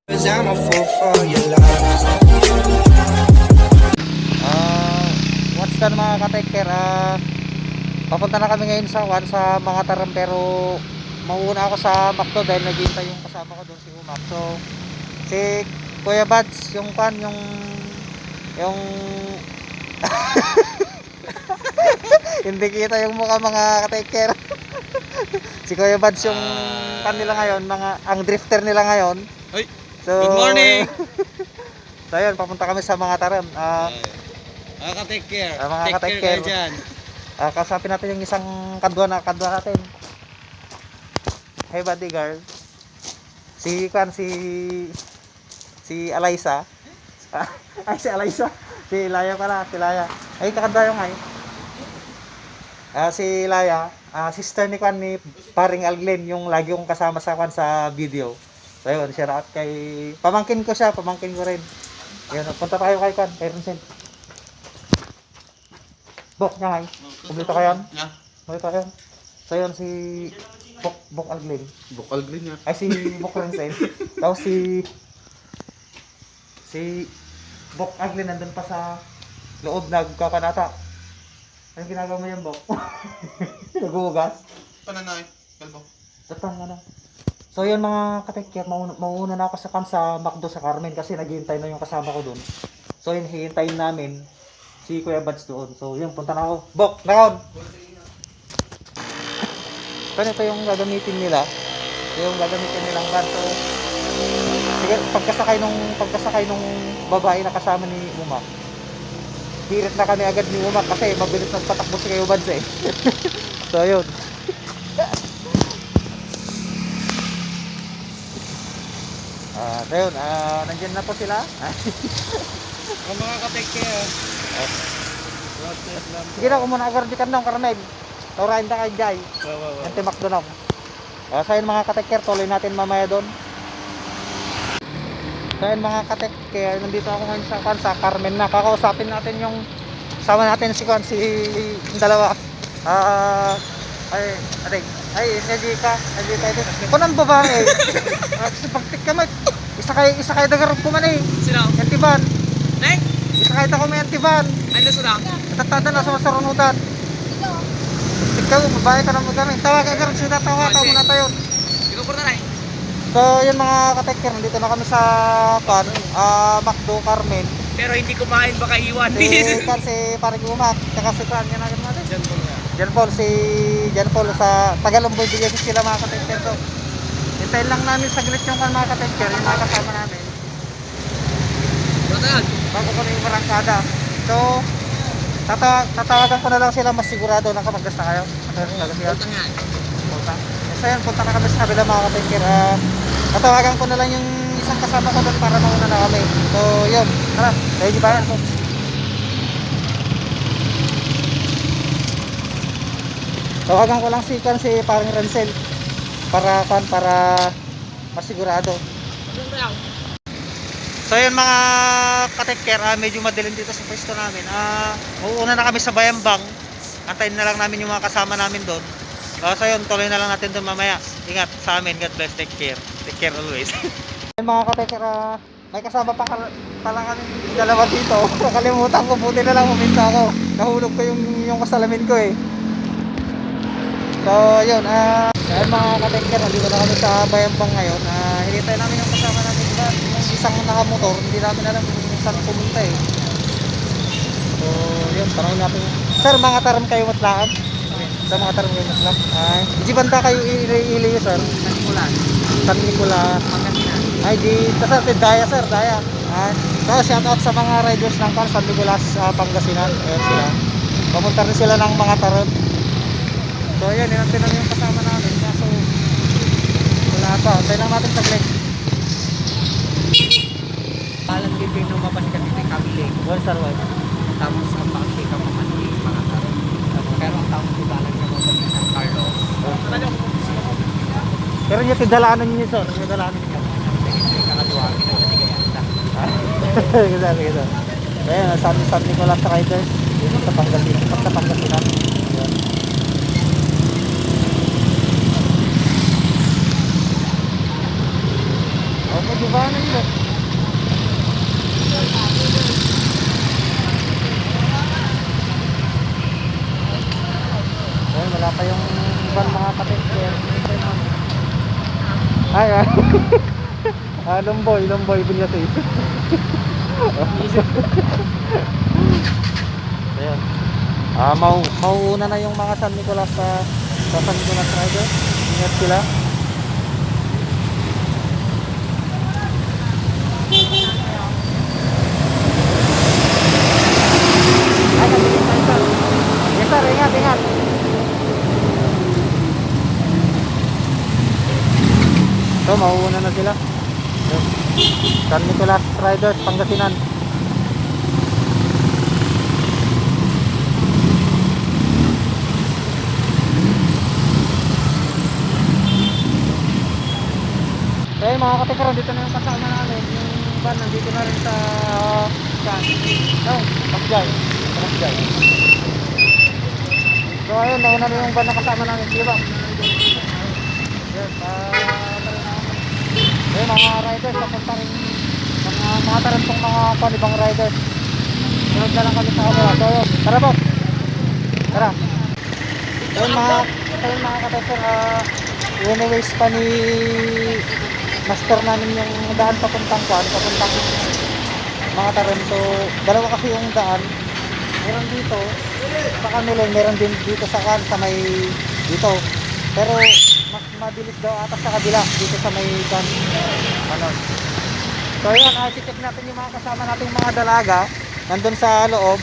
'Cause I'm a fool for your love. What's done mga ka-taker, papunta na kami ngayon sa mga taram, pero mauuna ako sa McDo dahil naghihintay yung kasama ko doon, si Umak. So si Kuya Bads, yung hindi kita yung mukha mga ka-taker. Si Kuya Bads yung nila ngayon, ang drifter nila ngayon. Ay, So, good morning. So ayun, papunta kami sa mga taram. Take care. Mga Take ka-take care care. kayo dyan. Kasapin natin yung isang kadwa natin. Hey bodyguard. Si Alaysa. Ay, si Alaysa. Si Laya pala, si Laya. Ay, kakadwa yung ay. Si Laya, sister ni ni paring Alglen, yung lagi kong kasama sa video. So yun, share out kay pamangkin ko rin. Ayun, punta tayo kay Vincent. Bok niya ngay. Kumplito ka yan? Ha? Kumplito ka yan? So yun, si Bok Alglen. Bukal green nga. Ay, si Bok Rensen. Tapos si Bok Alglen nandun pa sa loob, nagkakanata. Anong ginagawa mo yan, Bok? Naguhugas? Pananay. Kalbo. Datang na. So yun mga ka-taker, mauuna na ako sa McDo sa Carmen kasi naghihintay na yung kasama ko doon. So yun, hihintayin namin si Kuya Bads doon. So yun, punta na ako. Bok, nakon! So ito yung gagamitin nila. Ito yung gagamitin nilang van. So sige, pagkasakay nung babae na kasama ni Umak, hirit na kami agad ni Umak kasi mabilis nagpatakbo si Kuya Bads eh. So yun. Ayun, nandiyan na po sila. Ang mga ka-take care. Sige na, kung muna agardikan nung Carmen. Taurahin na kay Jai. Yung timak doon ako. So yun mga ka-take-care, tuloy natin mamaya doon. So yun mga ka-take-care, nandito ako ngayon sa Carmen na. Kakausapin natin yung sama natin si yung dalawa. Hindi ito. Kung ang babae, kasi pagtik ka may, isa kayo dagarap ko man eh. Sino? Antiban. Neng? Isa kayo ako may antiban. Ano sila? Natatanda na sa sarunutan. Ikaw, babae ka na magaling. Tawa ka agad sila, tawa muna tayo. Ikaw po na. So yun mga ka-taker, nandito na kami sa McDo Carmen. Pero hindi kumain baka iwan. Si Paring Umak, tsaka si Fran, yan agad natin. Jan Paul sa Tagalomboy Bigas sila mga ka-taker. So hintayin lang namin saglit yung mga ka-taker, yung mga kasama namin. Bago ko na yung barangkada. So tatawagan ko na lang sila, mas sigurado na kapag gasta kayo. So yan, punta na kami sa kabila mga ka-taker. Tatawagan ko na lang yung isang kasama ko doon para mauna na kami. So yun, tara, ready ba? Tawagan ko lang si Paring Rancel para masigurado. So yun mga ka-taker, medyo madilim dito sa pwesto namin. Uuuna na kami sa Bayambang. Antayin na lang namin yung mga kasama namin doon. So yun, tuloy na lang natin doon mamaya. Ingat sa amin, God bless, take care. Take care always. Mga ka-taker, may kasama pala kami dalawa dito. Nakalimutan ko, buti na lang huminta ako. Nahulog ko yung kasalamin ko eh. So yun, ayun mga ka-taker, nandito na kami sa Bayambang ngayon. Hinintay namin yung kasama namin diba? Yung isang nakamotor, hindi namin alam kung saan pumunta eh. So yun, tanongin natin. Sir, mga taram kayo matlaan? Sa mga taram kayo matlaan? Di banda kayo ili sir? San Nicolas. Ay di, sir, Daya sir, Daya. So shout out sa mga riders ng San Nicolas, Pangasinan. Ayun sila. Pamunta rin sila ng mga taram. So ayan, hinantay lang yung kasama namin. Kaso wala pa, tayo lang natin saglit. Palang bibig nung mapanikan dito yung kamiling. One sir, one. Tapos ang pakikita mo mandi mga tao. Pero ang taong tibalan niya mapanikan sa Carlos. Pero yung tidalaanan niyo sir, yung tidalaanan niyo. Sige, kakadwa. Pinagkatigayanda. Ganda. Ayan, San Nicolas sa riders. Dito sa Pangasinan. Ayan. Gibanan mo. Ayun, wala pa yung van mga katekyer. Ay, ay. Lomboy, Villaseis. Ayun. Mauuna na yung mga San Nicolas sa San Nicolas Rider. Ingat sila. Ay, nabilis tayo, sir. Yes, sir. Ingat. So, mauuna na sila. San Nicolas Riders, Pangasinan. So, yun, mga katikaro, dito na yung kasama namin. Yung van, nandito na rin sa Pasjay. So, ayun, nauna na yung van na kasama namin. Sige ba? Yes, ayun, mga riders, papunta rin mga tarantong mga panibang riders. Sunod na lang kami sa camera. So, ayun, tara po. Tara. Ayun, mga katikar, anyways pa ni master namin yung daan papuntang mga Taranto. Dalawa kasi yung daan. Meron dito sa kanila, meron din dito sa may dito. Pero mas mabilis daw ata sa kabila dito sa may ano. So ayan, check natin yung mga kasama nating mga dalaga. Nandun sa loob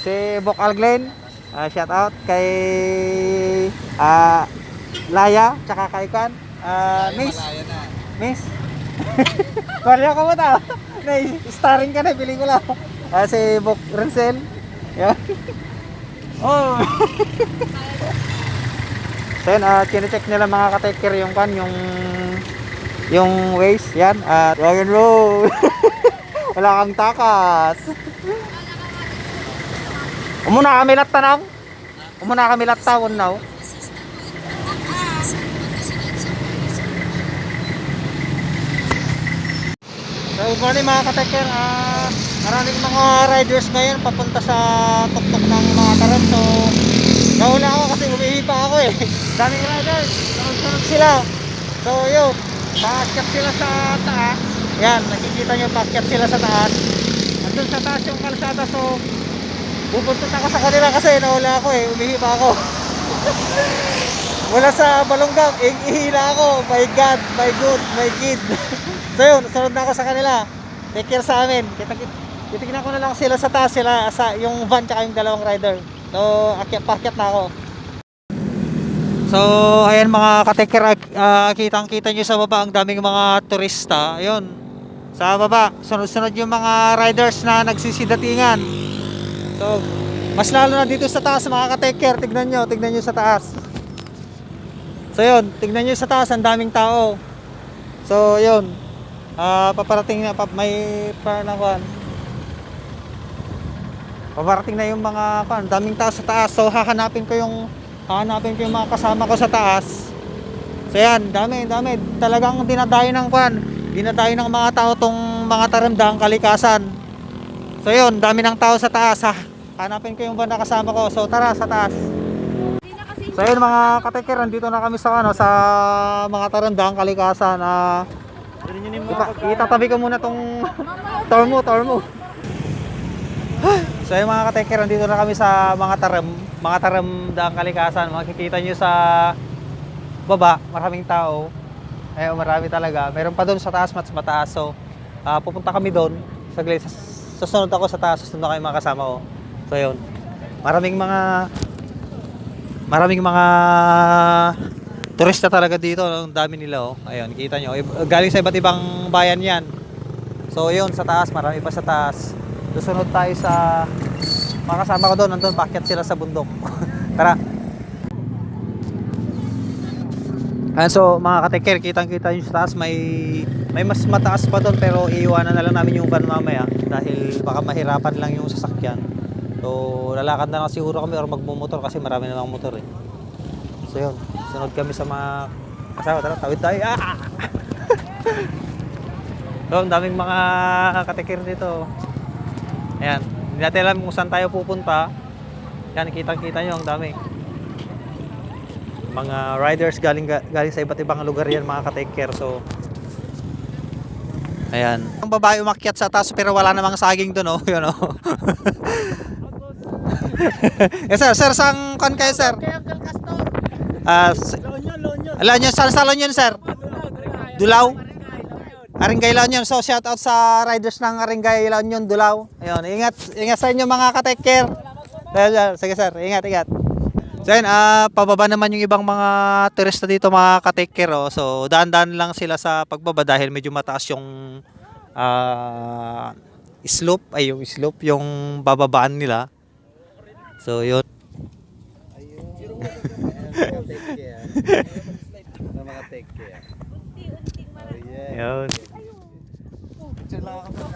si Bok Alglen. Shout out kay Laya tsaka kay Kan. Miss. Kuya ko mo ta. Starring ka na pelikula. Si Bok Rensel. Yan. Oh. So yun, chine-check nila mga ka-taker yung kan, yung waist, yan, at rock and roll. Wala kang takas. Umuna kami lattawon now. So, good morning mga ka-taker. Maraming mga riders ngayon papunta sa tuktok ng mga Taranto. Nauna ako kasi umihipa ako eh. Daming riders, sunod sila. So yun, paakyat sila sa taas. Yan, nakikita nyo, paakyat sila sa taas. Andun sa taas yung kalsada. So pupuntot ako sa kanila kasi nauna ako eh, umihipa ako. Mula sa Balonggang, ihila ako. My God, my good, my kid. So yun, sunod na ako sa kanila. Take care sa amin. Titignan ko na lang sila sa taas, yung van tsaka yung dalawang rider. So, pakyat na ako. So, ayan mga ka-taker, kitang-kita nyo sa baba ang daming mga turista. Ayun, sa baba, sunod-sunod yung mga riders na nagsisidatingan. So, mas lalo na dito sa taas mga ka-taker. Tignan nyo sa taas. So, yun, tignan nyo sa taas, ang daming tao. So, yun, paparating na, may paranakuan. Paparating na yung mga daming tao sa taas. So hahanapin ko yung mga kasama ko sa taas. So yan, dami. Talagang dinadayo ng mga tao tong mga Tarandang Kalikasan. So yun, dami ng tao sa taas. Hanapin ko yung na kasama ko. So tara sa taas. So yun mga kateker, nandito na kami sa mga Tarandang Kalikasan. Itatabi ko muna tong tour mo. So yung mga ka-taker, nandito na kami sa mga Tarandang Kalikasan. Makikita nyo sa baba, maraming tao. Marami talaga. Meron pa doon sa taas, mas mataas. So pupunta kami doon. Saglit, susunod ako sa taas, susunod ako yung mga kasama ko. So yun, maraming mga turista talaga dito. Ang dami nila. Ayun, kita nyo. Galing sa iba't ibang bayan yan. So yun, sa taas, marami pa sa taas. Susunod tayo sa mga kasama ko doon. Nandun, paakyat sila sa bundok. Tara. Ayan, so mga ka-taker, kitang-kita nyo sa taas. May mas mataas pa doon, pero iiwanan na lang namin yung van mamaya dahil baka mahirapan lang yung sasakyan. So lalakad na lang siguro kami or magmumotor kasi marami namang motor eh. So yun, sunod kami sa mga kasama. Tara, tawid tayo. So, ang daming mga katikir dito. Ayan. Hindi natin alam kung saan tayo pupunta. Yan, kitang-kita nyo, ang dami. Mga riders galing sa iba't ibang lugar yan, mga katikir. So, ayan. Ang babae umakyat sa taas pero wala namang saging doon, oh. Yun, oh. Yes, sir, sang kon kayo, sir? Kaya Uncle Castor. La Union, saan sa La Union, sir? Dulaw? Aringay La Union. So, shout out sa riders ng Aringay La Union, Dulaw. Ayun, ingat sa inyo mga ka-take-care. Sige, sir, ingat. So, ayun, pababa naman yung ibang mga turista dito, mga ka-take-care, oh. So, daan-daan lang sila sa pagbaba dahil medyo mataas yung slope, yung bababaan nila. So, yun. Yun.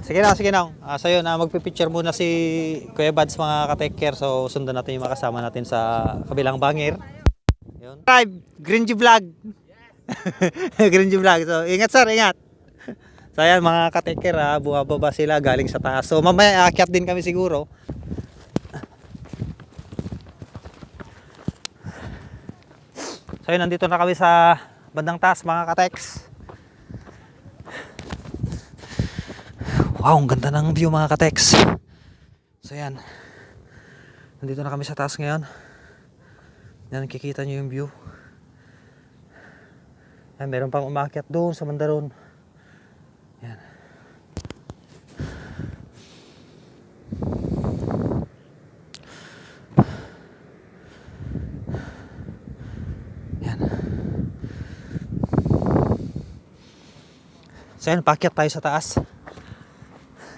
Sige na. So yun, magpipicture muna si Kuya Bads, mga ka-take care. So sundan natin yung makasama natin sa kabilang bangir. Yun. Subscribe, Green G Vlog. Green G Vlog. So ingat, sir, ingat. So ayan, mga ka-take care, bumababa sila galing sa taas. So mamaya aakyat din kami siguro. So yun, nandito na kami sa bandang taas, mga ka-tex. Wow, ang ganda ng view, mga ka-tex. So yan, nandito na kami sa taas ngayon. Yan, nakikita nyo yung view. Yan, meron pang umakyat doon sa mandaron. Yan. Yan. So yan, paakyat tayo sa taas.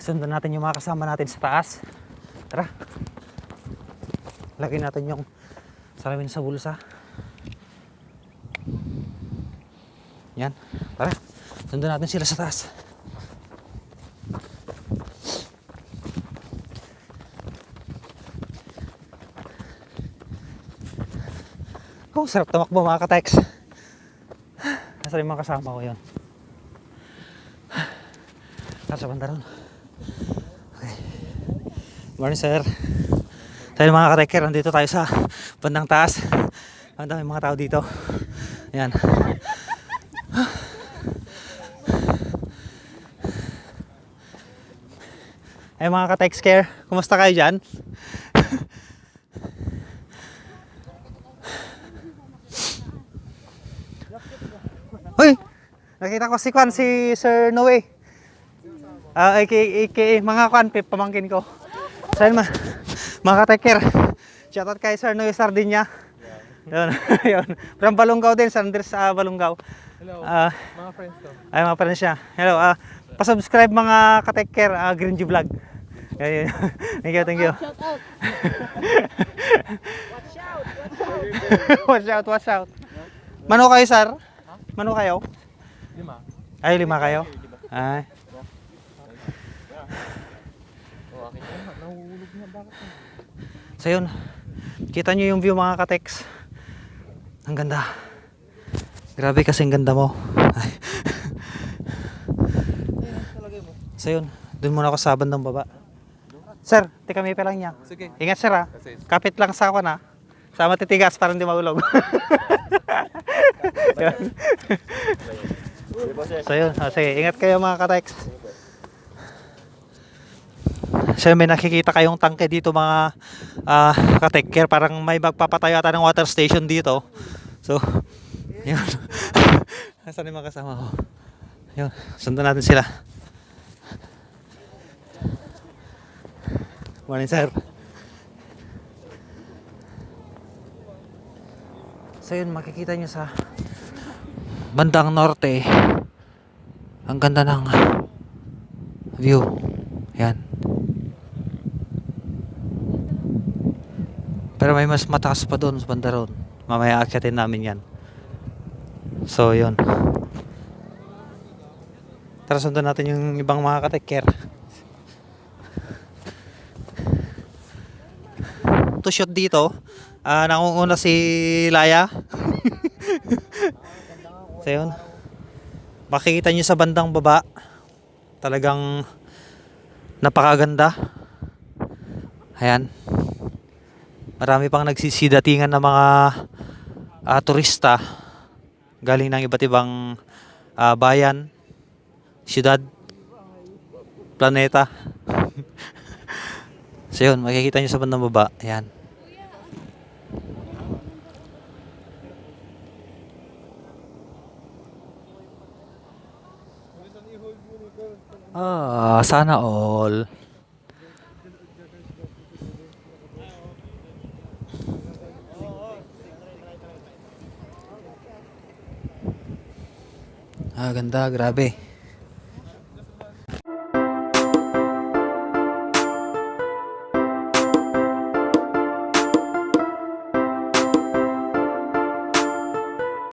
Sundan natin yung mga kasama natin sa taas. Tara. Lagyan natin yung salamin sa bulsa. Yan. Tara. Sundan natin sila sa taas. Oh, sarap tumakbo, mga ka-tex. Nasaan yung mga kasama ko yun? Sa banda ron. Okay. Morning, sir. Tayo mga ka-techer, nandito tayo sa bandang taas. Ang dami mga tao dito. Ayan. Ay mga ka-techer, kumusta kayo dyan? Hoy! Nakita ko si Kwan, si Sir Noe. aka mga Kwan, pamangkin ko. So yun, mga ka-techer, shoutout kay Sir Noe Sardinia. Yun, yun. From Balungaw din, San Andres, Balungaw. Hello, mga friends ko. Ay, mga friends siya. Hello, pasubscribe mga ka-techer, Green G Vlog. Yun. Thank you. Shout out. Watch out. Mano kayo, sir? Mano kayo? 5. Ay, 5 kayo? Ay. So yun, kita nyo yung view, mga ka-tex. Ang ganda. Grabe kasi ang ganda mo. Ay. So yun, dun muna ako sa bandang baba. Sir, tika may pa lang niya. Sige. Ingat, sir, ha. Kapit lang sa ako na. Sa matitigas para hindi mahulog. So yun, sige, ingat kayo, mga ka-tex. So may nakikita kayong tangke dito, mga ka-take care. Parang may magpapatayo ata ng water station dito. So yun. Nasaan yung mga kasama ko? Yun, sundan natin sila. Morning, sir. So yun, makikita nyo sa bandang norte, ang ganda ng view. Yan. Pero may mas mataas pa doon sa banda ron. Mamaya akyatin namin yan. So yun. Tara, sundan natin yung ibang mga ka-take care. To shoot dito, nangunguna si Laya. So yun, makikita nyo sa bandang baba Talagang napakaganda. Ayan. Marami pang nagsisidatingan ng mga turista galing ng iba't ibang bayan, siyudad, planeta. So yun, makikita nyo sa bandang baba. Ayan. Sana all. Ganda, grabe.